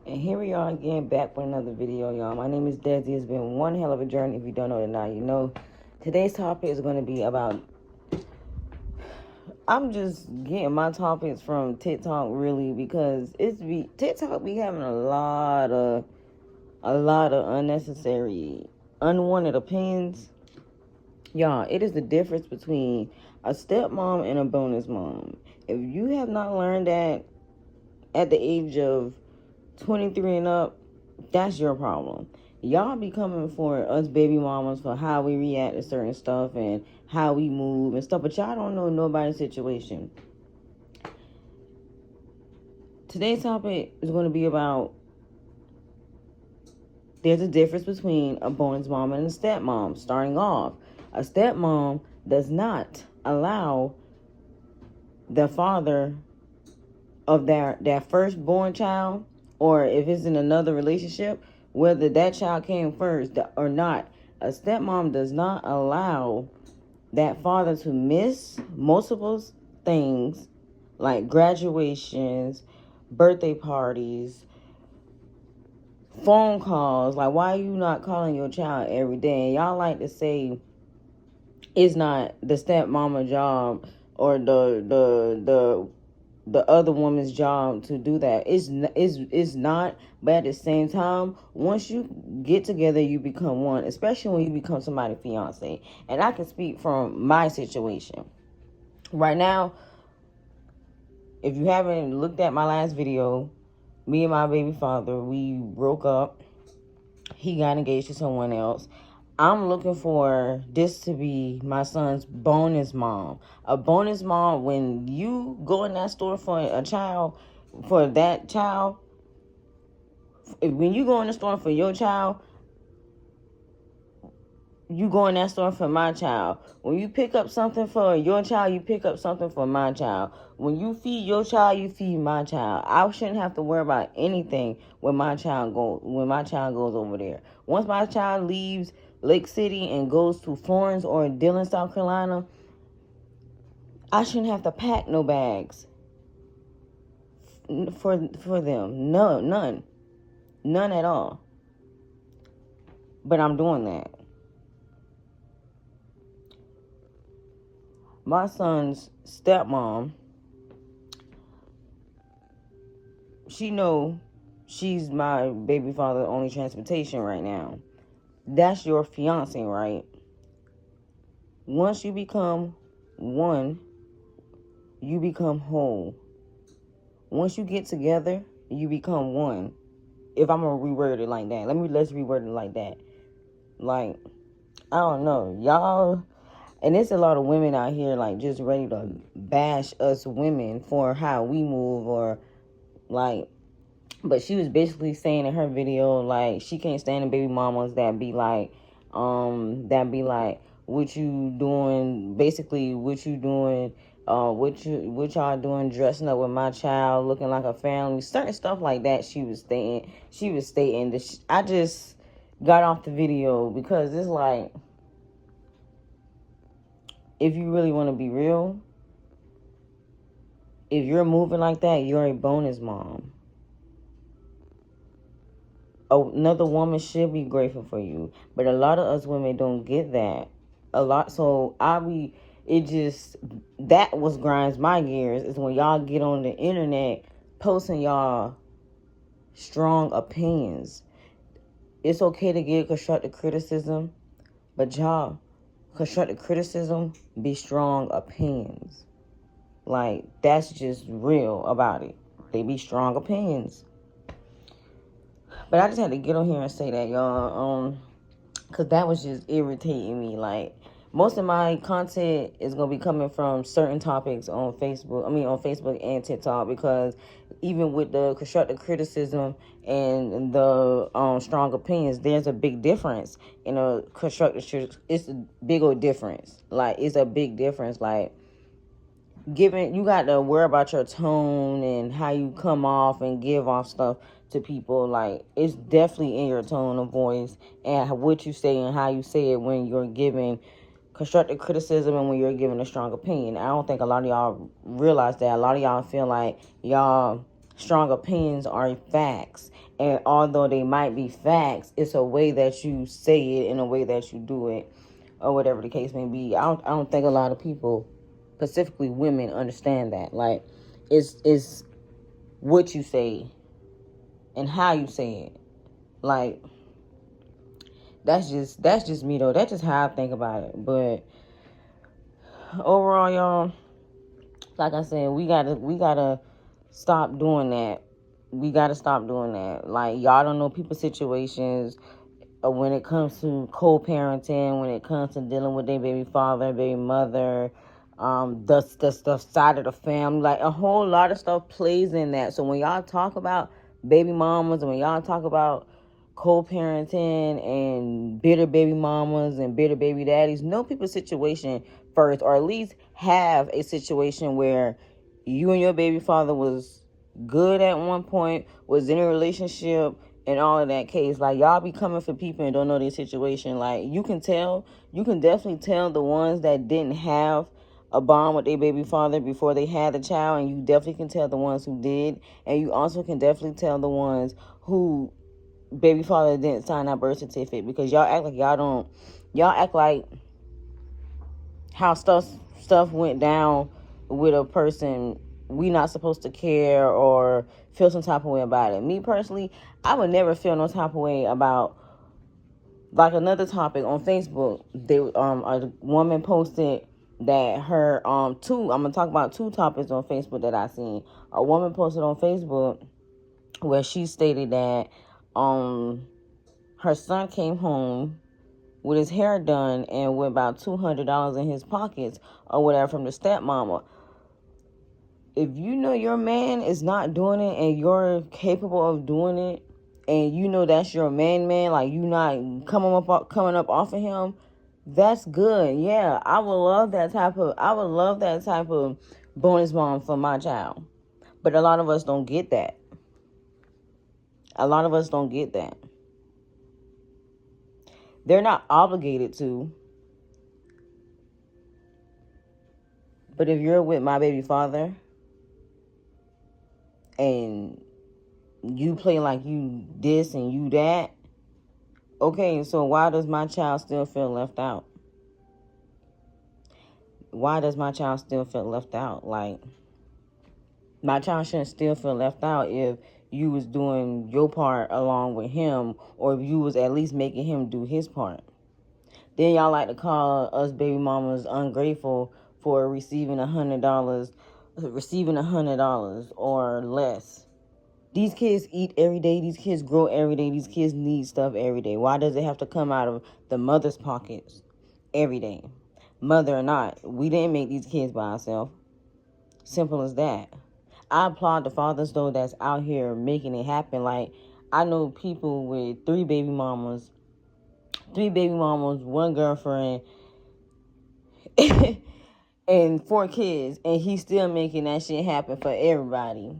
And here we are again, back with another video, y'all. My name is Desi. It's been one hell of a journey. If you don't know it now, you know. Today's topic is going to be about... I'm just getting my topics from TikTok, really, because TikTok be having a lot of unnecessary, unwanted opinions. Y'all, it is the difference between a stepmom and a bonus mom. If you have not learned that at the age of 23 and up, that's your problem. Y'all be coming for us baby mamas for how we react to certain stuff and how we move and stuff, but y'all don't know nobody's situation. Today's topic is going to be about there's a difference between a bonus mom and a stepmom. Starting off, a stepmom does not allow the father of their firstborn child, or if it's in another relationship, whether that child came first or not, a stepmom does not allow that father to miss multiple things like graduations, birthday parties, phone calls. Like, why are you not calling your child every day? And y'all like to say it's not the stepmama job or the other woman's job to do that. It's not, but at the same time, once you get together, you become one, especially when you become somebody's fiance. And I can speak from my situation. Right now, if you haven't looked at my last video, me and my baby father, we broke up. He got engaged to someone else. I'm looking for this to be my son's bonus mom. A bonus mom, when you go in that store for a child, for that child, when you go in the store for your child, you go in that store for my child. When you pick up something for your child, you pick up something for my child. When you feed your child, you feed my child. I shouldn't have to worry about anything when my child goes over there. Once my child leaves Lake City and goes to Florence or Dillon, South Carolina, I shouldn't have to pack no bags for them. No, none at all. But I'm doing that. My son's stepmom, she know she's my baby father's only transportation right now. That's your fiance, right? Once you become one, you become whole. Once you get together, you become one. If I'm gonna reword it like that, let's reword it like that. Like, I don't know, y'all. And there's a lot of women out here, like, just ready to bash us women for how we move, or, like, but she was basically saying in her video, like, she can't stand the baby mamas that be like, what you doing, basically, what you doing, what y'all doing dressing up with my child, looking like a family, certain stuff like that she was stating that I just got off the video because it's like, if you really want to be real, if you're moving like that, you're a bonus mom. Another woman should be grateful for you. But a lot of us women don't get that. So that was grinds my gears, is when y'all get on the internet posting y'all strong opinions. It's okay to get constructive criticism, but y'all, constructive criticism be strong opinions. Like, that's just real about it. They be strong opinions. But I just had to get on here and say that, y'all, because that was just irritating me. Like, most of my content is going to be coming from certain topics on Facebook and TikTok, because even with the constructive criticism and the strong opinions, there's a big difference in a constructive. It's a big old difference. Like, it's a big difference. Like, you got to worry about your tone and how you come off and give off stuff to people. Like, it's definitely in your tone of voice and what you say and how you say it when you're giving constructive criticism and when you're giving a strong opinion. I don't think a lot of y'all realize that. A lot of y'all feel like y'all strong opinions are facts. And although they might be facts, it's a way that you say it and a way that you do it, or whatever the case may be. I don't think a lot of people, specifically women, understand that. Like, it's what you say and how you say it. Like, that's just me though. That's just how I think about it. But overall, y'all, like I said, we gotta stop doing that. We gotta stop doing that. Like, y'all don't know people's situations when it comes to co-parenting, when it comes to dealing with their baby father, baby mother, the side of the family. Like, a whole lot of stuff plays in that. So when y'all talk about baby mamas, and when y'all talk about co-parenting and bitter baby mamas and bitter baby daddies, know people's situation first, or at least have a situation where you and your baby father was good at one point, was in a relationship, and all of that case. Like, y'all be coming for people and don't know their situation. Like, you can definitely tell the ones that didn't have a bond with their baby father before they had the child, and you definitely can tell the ones who did, and you also can definitely tell the ones who baby father didn't sign that birth certificate, because y'all act like how stuff went down with a person, we not supposed to care or feel some type of way about it. Me personally, I would never feel no type of way about, like, another topic on Facebook. A woman posted that her I'm gonna talk about two topics on Facebook that I seen. A woman posted on Facebook where she stated that her son came home with his hair done and with about $200 in his pockets or whatever from the stepmama. If you know your man is not doing it and you're capable of doing it, and you know that's your man, like, you not coming up off of him, that's good. Yeah, I would love that type of bonus mom for my child. But a lot of us don't get that. They're not obligated to. But if you're with my baby father and you play like you this and you that, okay, so why does my child still feel left out? Why does my child still feel left out? Like, my child shouldn't still feel left out if you was doing your part along with him, or if you was at least making him do his part. Then y'all like to call us baby mamas ungrateful for receiving $100 or less. These kids eat every day. These kids grow every day. These kids need stuff every day. Why does it have to come out of the mother's pockets every day? Mother or not, we didn't make these kids by ourselves. Simple as that. I applaud the fathers, though, that's out here making it happen. Like, I know people with three baby mamas, one girlfriend, and 4 kids, and he's still making that shit happen for everybody.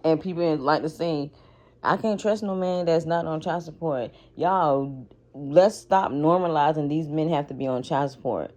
And people like to say, I can't trust no man that's not on child support. Y'all, let's stop normalizing these men have to be on child support.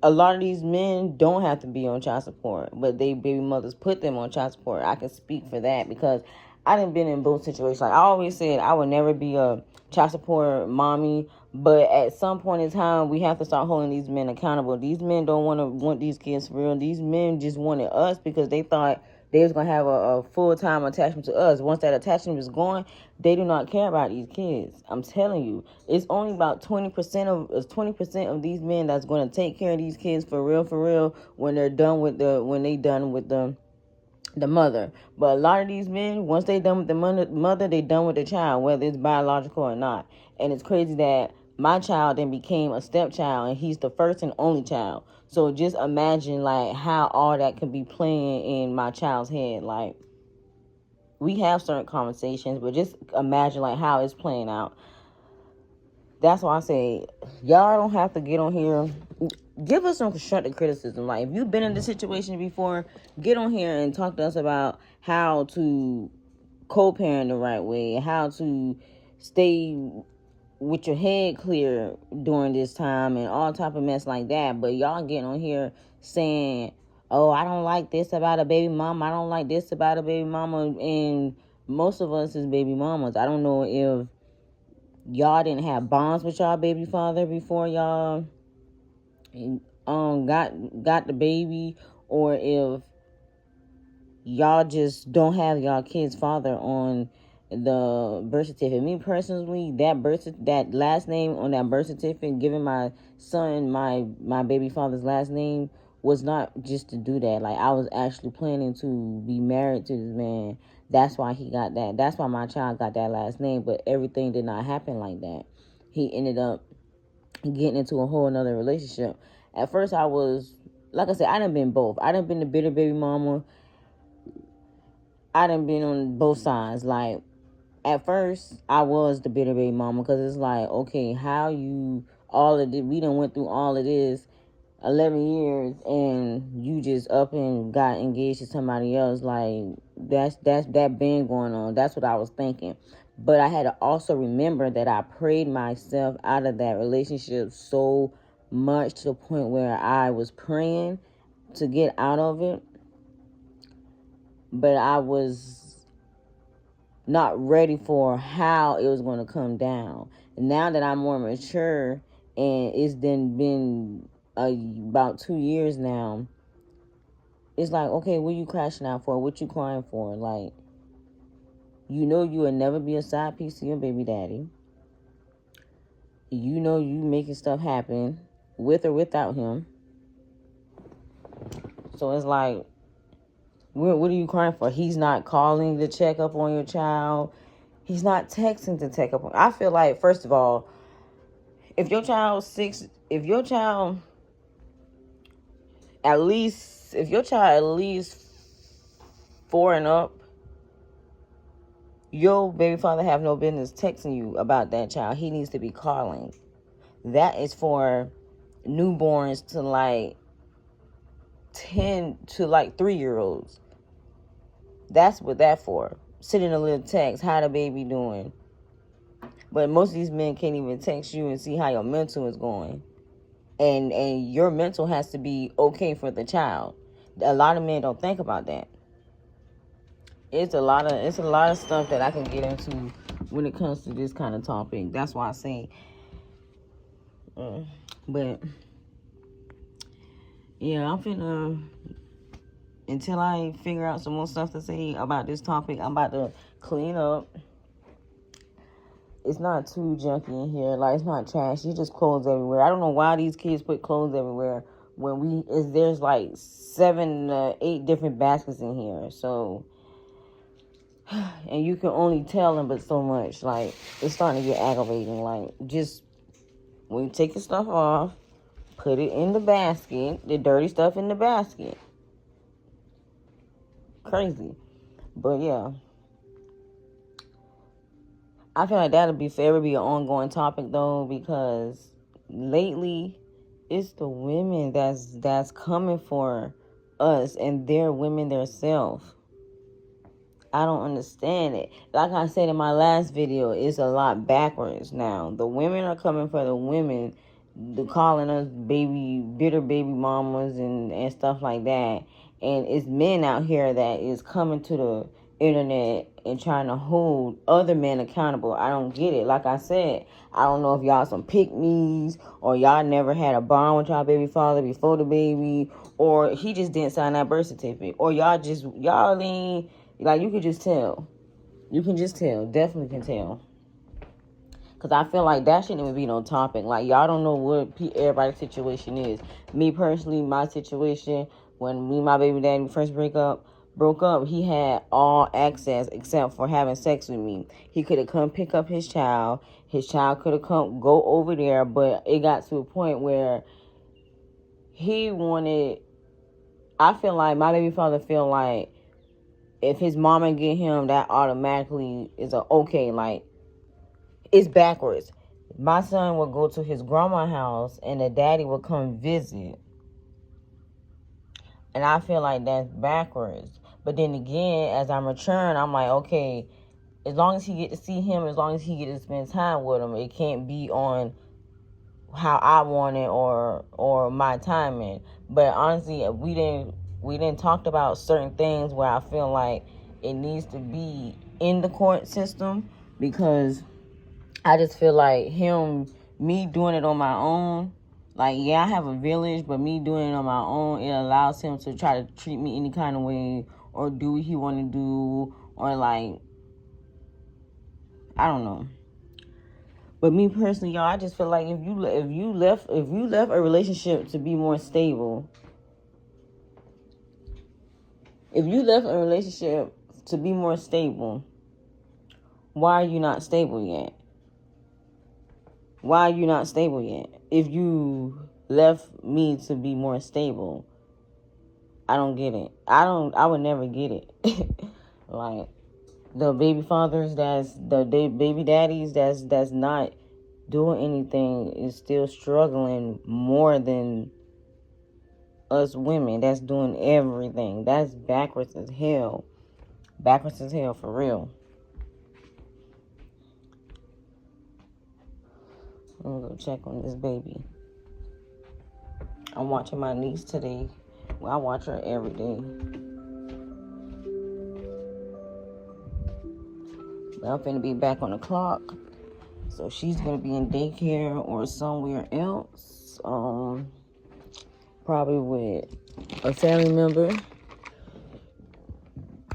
A lot of these men don't have to be on child support, but they baby mothers put them on child support. I can speak for that because I done been in both situations. Like, I always said, I would never be a child support mommy, but at some point in time, we have to start holding these men accountable. These men don't want these kids for real. These men just wanted us because they thought they was going to have a full-time attachment to us. Once that attachment is gone, they do not care about these kids. I'm telling you, it's only about 20% of these men that's going to take care of these kids for real when they done with the mother. But a lot of these men, once they done with the mother, they done with the child, whether it's biological or not. And it's crazy that my child then became a stepchild, and he's the first and only child. So just imagine, like, how all that could be playing in my child's head. Like, we have certain conversations, but just imagine, like, how it's playing out. That's why I say, y'all don't have to get on here. Give us some constructive criticism. Like, if you've been in this situation before, get on here and talk to us about how to co-parent the right way, how to stay with your head clear during this time, and all type of mess like that. But y'all getting on here saying oh, I don't like this about a baby mama. I don't like this about a baby mama. And most of us is baby mamas. I don't know if y'all didn't have bonds with y'all baby father before y'all got the baby, or if y'all just don't have y'all kid's father on the birth certificate. Me personally, that last name on that birth certificate, giving my son my baby father's last name, was not just to do that. Like, I was actually planning to be married to this man. That's why he got that. That's why my child got that last name. But everything did not happen like that. He ended up getting into a whole another relationship. At first, I was, like I said, I done been both. I done been the bitter baby mama. I done been on both sides. Like, at first, I was the bitter baby mama, because it's like, okay, how you, all of this, we done went through all of this 11 years, and you just up and got engaged to somebody else. Like, that been going on. That's what I was thinking. But I had to also remember that I prayed myself out of that relationship so much, to the point where I was praying to get out of it, but I was not ready for how it was going to come down. And now that I'm more mature, and it's then been about 2 years now, it's like, okay, what you crashing out for? What you crying for? Like, you know you will never be a side piece to your baby daddy. You know you making stuff happen with or without him. So it's like, what are you crying for? He's not calling to check up on your child. He's not texting to check up on. I feel like, first of all, if your child at least 4 and up, your baby father have no business texting you about that child. He needs to be calling. That is for newborns to like 10 to like 3-year-olds. That's what that's for. Sending a little text, how the baby doing? But most of these men can't even text you and see how your mental is going. And your mental has to be okay for the child. A lot of men don't think about that. It's a lot of stuff that I can get into when it comes to this kind of topic. That's why I say, but yeah, I'm finna, until I figure out some more stuff to say about this topic, I'm about to clean up. It's not too junky in here. Like, it's not trash. It's just clothes everywhere. I don't know why these kids put clothes everywhere when there's like 7 to 8 different baskets in here. So, and you can only tell them but so much. Like, it's starting to get aggravating. Like, just when you take your stuff off, put it in the basket, the dirty stuff in the basket. Crazy. But yeah, I feel like that'll be forever be an ongoing topic though, because lately it's the women that's coming for us, and they're women themselves. I don't understand it. Like I said in my last video, it's a lot backwards now. The women are coming for the women, calling us bitter baby mamas and stuff like that. And it's men out here that is coming to the internet and trying to hold other men accountable. I don't get it. Like I said, I don't know if y'all some pick-me's, or y'all never had a bond with y'all baby father before the baby, or he just didn't sign that birth certificate, or y'all ain't, like, you can just tell. You can just tell. Definitely can tell. Because I feel like that shouldn't even be no topic. Like, y'all don't know what everybody's situation is. Me personally, my situation, when me and my baby daddy first broke up, he had all access except for having sex with me. He could have come pick up his child. His child could have go over there. But it got to a point where he wanted, I feel like my baby father feel like if his mama get him, that automatically is a okay. Like, it's backwards. My son would go to his grandma's house and the daddy would come visit. And I feel like that's backwards. But then again, as I'm maturing, I'm like, okay, as long as he get to see him, as long as he get to spend time with him, it can't be on how I want it or my timing. But honestly, we didn't We didn't talk about certain things where I feel like it needs to be in the court system, because I just feel like me doing it on my own, like, yeah, I have a village, but me doing it on my own, it allows him to try to treat me any kind of way or do what he want to do, or like, I don't know. But me personally, y'all, I just feel like if you left a relationship to be more stable, why are you not stable yet? Why are you not stable yet? If you left me to be more stable, I don't get it. I would never get it. Like, the baby fathers, the baby daddies that's not doing anything is still struggling more than us women that's doing everything. That's backwards as hell. Backwards as hell, for real. I'm gonna go check on this baby. I'm watching my niece today. Well, I watch her every day. But I'm finna be back on the clock. So she's gonna be in daycare or somewhere else. Probably with a family member.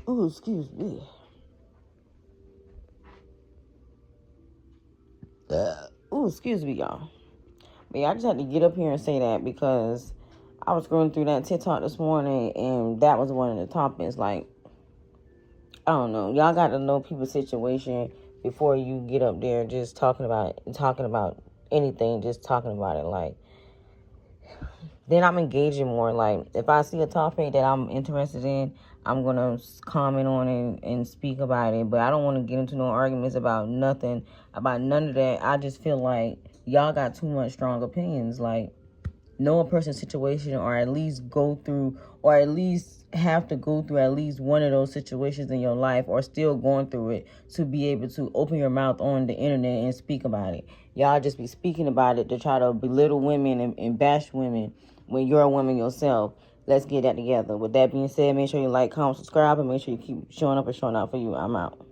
Oh, excuse me. Oh, excuse me, y'all. But yeah, I just had to get up here and say that because I was scrolling through that TikTok this morning, and that was one of the topics. Like, I don't know. Y'all got to know people's situation before you get up there just talking about anything, just talking about it. Like, then I'm engaging more. Like, if I see a topic that I'm interested in, I'm going to comment on it and speak about it. But I don't want to get into no arguments about none of that. I just feel like y'all got too much strong opinions. Like, know a person's situation, or at least have to go through at least one of those situations in your life, or still going through it, to be able to open your mouth on the internet and speak about it. Y'all just be speaking about it to try to belittle women and bash women when you're a woman yourself. Let's get that together. With that being said, make sure you like, comment, subscribe, and make sure you keep showing up and showing out for you. I'm out.